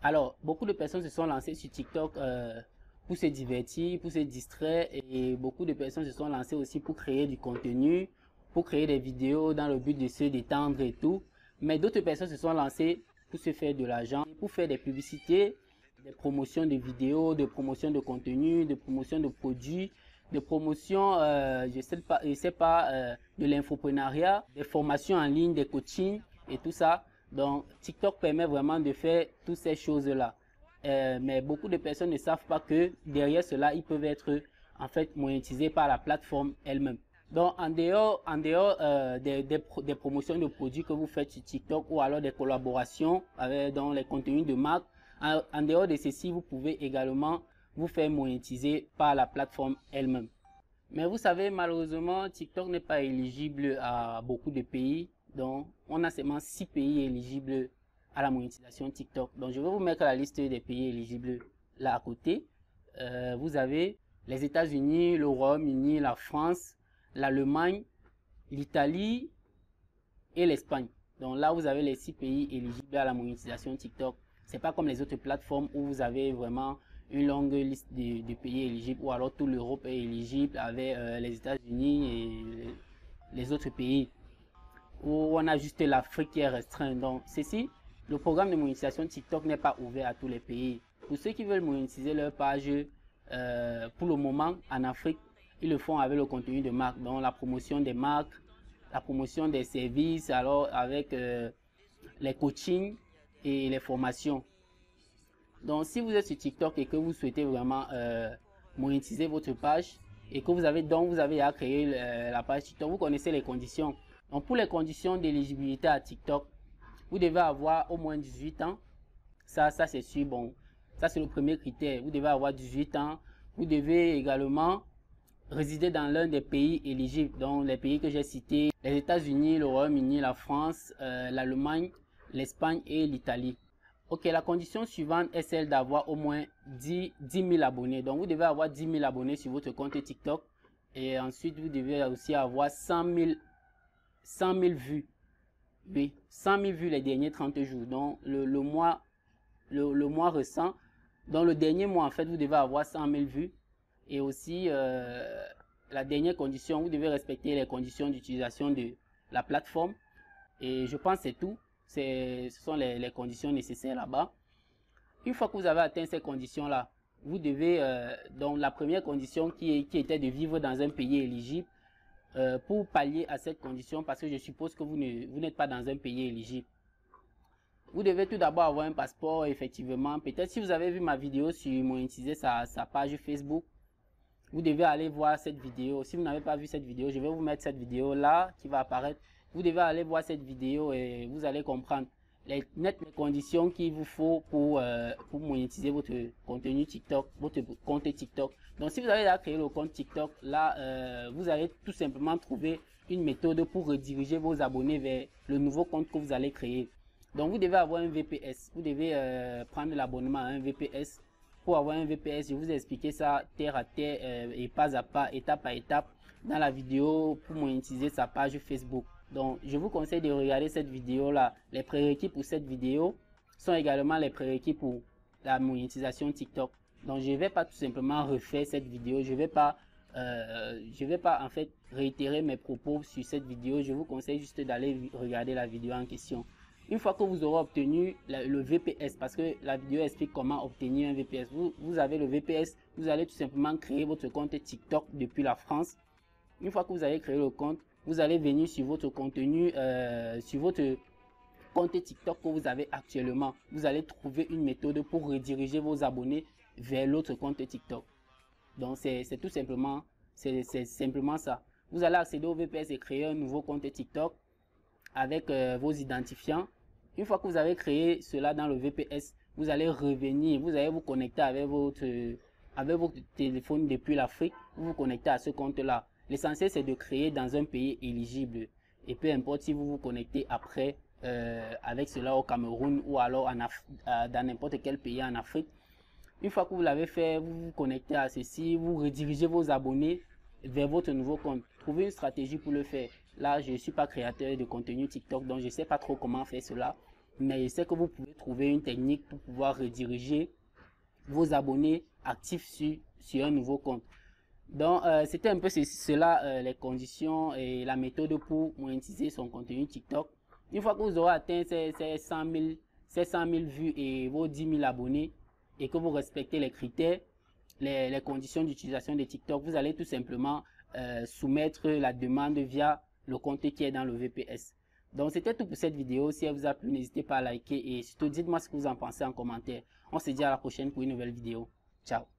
Alors, beaucoup de personnes se sont lancées sur TikTok pour se divertir, pour se distraire, et beaucoup de personnes se sont lancées aussi pour créer du contenu, pour créer des vidéos dans le but de se détendre et tout. Mais d'autres personnes se sont lancées pour se faire de l'argent, pour faire des publicités, des promotions de vidéos, de promotions de contenu, de promotions de produits, de promotions, je sais pas, de l'infoprenariat, des formations en ligne, des coachings et tout ça. Donc, TikTok permet vraiment de faire toutes ces choses-là. Mais beaucoup de personnes ne savent pas que derrière cela, ils peuvent être en fait monétisés par la plateforme elle-même. Donc, en dehors des promotions de produits que vous faites sur TikTok ou alors des collaborations avec dans les contenus de marque, en dehors de ceci, vous pouvez également vous faire monétiser par la plateforme elle-même. Mais vous savez, malheureusement, TikTok n'est pas éligible à beaucoup de pays. Donc, on a seulement 6 pays éligibles à la monétisation TikTok. Donc, je vais vous mettre la liste des pays éligibles là à côté. Vous avez les États-Unis, le Royaume-Uni, la France, l'Allemagne, l'Italie et l'Espagne. Donc là, vous avez les 6 pays éligibles à la monétisation TikTok. C'est pas comme les autres plateformes où vous avez vraiment une longue liste de pays éligibles, ou alors toute l'Europe est éligible avec les États-Unis et les autres pays, où on a juste l'Afrique qui est restreinte. Donc ceci, le programme de monétisation TikTok n'est pas ouvert à tous les pays. Pour ceux qui veulent monétiser leur page, pour le moment en Afrique, ils le font avec le contenu de marque, donc la promotion des marques, la promotion des services, alors avec les coachings et les formations. Donc si vous êtes sur TikTok et que vous souhaitez vraiment monétiser votre page et que vous avez à créer la page TikTok, vous connaissez les conditions. Donc pour les conditions d'éligibilité à TikTok, vous devez avoir au moins 18 ans. Ça c'est sûr. Bon, ça c'est le premier critère. Vous devez avoir 18 ans. Vous devez également résider dans l'un des pays éligibles, donc les pays que j'ai cités, les États-Unis, le Royaume-Uni, la France, l'Allemagne, l'Espagne et l'Italie. Ok, la condition suivante est celle d'avoir au moins 10 000 abonnés. Donc vous devez avoir 10 000 abonnés sur votre compte TikTok, et ensuite vous devez aussi avoir 100 000 vues. Oui, 100 000 vues les derniers 30 jours. Donc le mois récent, dans le dernier mois en fait, vous devez avoir 100 000 vues. Et aussi, la dernière condition, vous devez respecter les conditions d'utilisation de la plateforme. Et je pense que c'est tout. Ce sont les conditions nécessaires là-bas. Une fois que vous avez atteint ces conditions-là, vous devez, donc la première condition qui était de vivre dans un pays éligible, pour pallier à cette condition, parce que je suppose que vous n'êtes pas dans un pays éligible. Vous devez tout d'abord avoir un passeport, effectivement. Peut-être si vous avez vu ma vidéo sur monétiser sa page Facebook, vous devez aller voir cette vidéo. Si vous n'avez pas vu cette vidéo, je vais vous mettre cette vidéo là qui va apparaître. Vous devez aller voir cette vidéo et vous allez comprendre les conditions qu'il vous faut pour monétiser votre contenu TikTok, votre compte TikTok. Donc si vous avez déjà créé le compte TikTok, là vous allez tout simplement trouver une méthode pour rediriger vos abonnés vers le nouveau compte que vous allez créer. Donc vous devez avoir un VPS. Vous devez prendre l'abonnement à un VPS. Pour avoir un VPS, je vous ai expliqué ça terre à terre et pas à pas, étape à étape dans la vidéo pour monétiser sa page Facebook. Donc, je vous conseille de regarder cette vidéo-là. Les prérequis pour cette vidéo sont également les prérequis pour la monétisation TikTok. Donc, je vais pas tout simplement refaire cette vidéo. Je vais pas en fait réitérer mes propos sur cette vidéo. Je vous conseille juste d'aller regarder la vidéo en question. Une fois que vous aurez obtenu le VPS, parce que la vidéo explique comment obtenir un VPS, vous avez le VPS, vous allez tout simplement créer votre compte TikTok depuis la France. Une fois que vous avez créé le compte, vous allez venir sur votre contenu, sur votre compte TikTok que vous avez actuellement. Vous allez trouver une méthode pour rediriger vos abonnés vers l'autre compte TikTok. Donc c'est tout simplement, c'est simplement ça. Vous allez accéder au VPS et créer un nouveau compte TikTok avec vos identifiants. Une fois que vous avez créé cela dans le VPS, vous allez revenir, vous allez vous connecter avec votre téléphone depuis l'Afrique, vous vous connectez à ce compte-là. L'essentiel, c'est de créer dans un pays éligible. Et peu importe si vous vous connectez après avec cela au Cameroun ou alors dans n'importe quel pays en Afrique. Une fois que vous l'avez fait, vous vous connectez à ceci, vous redirigez vos abonnés vers votre nouveau compte. Trouvez une stratégie pour le faire. Là, je ne suis pas créateur de contenu TikTok, donc je ne sais pas trop comment faire cela. mais je sais que vous pouvez trouver une technique pour pouvoir rediriger vos abonnés actifs sur un nouveau compte. Donc, c'était un peu cela, les conditions et la méthode pour monétiser son contenu TikTok. Une fois que vous aurez atteint ces 100 000 vues et vos 10 000 abonnés, et que vous respectez les critères, les conditions d'utilisation de TikTok, vous allez tout simplement soumettre la demande via le compte qui est dans le VPS. Donc, c'était tout pour cette vidéo. Si elle vous a plu, n'hésitez pas à liker et surtout dites-moi ce que vous en pensez en commentaire. On se dit à la prochaine pour une nouvelle vidéo. Ciao.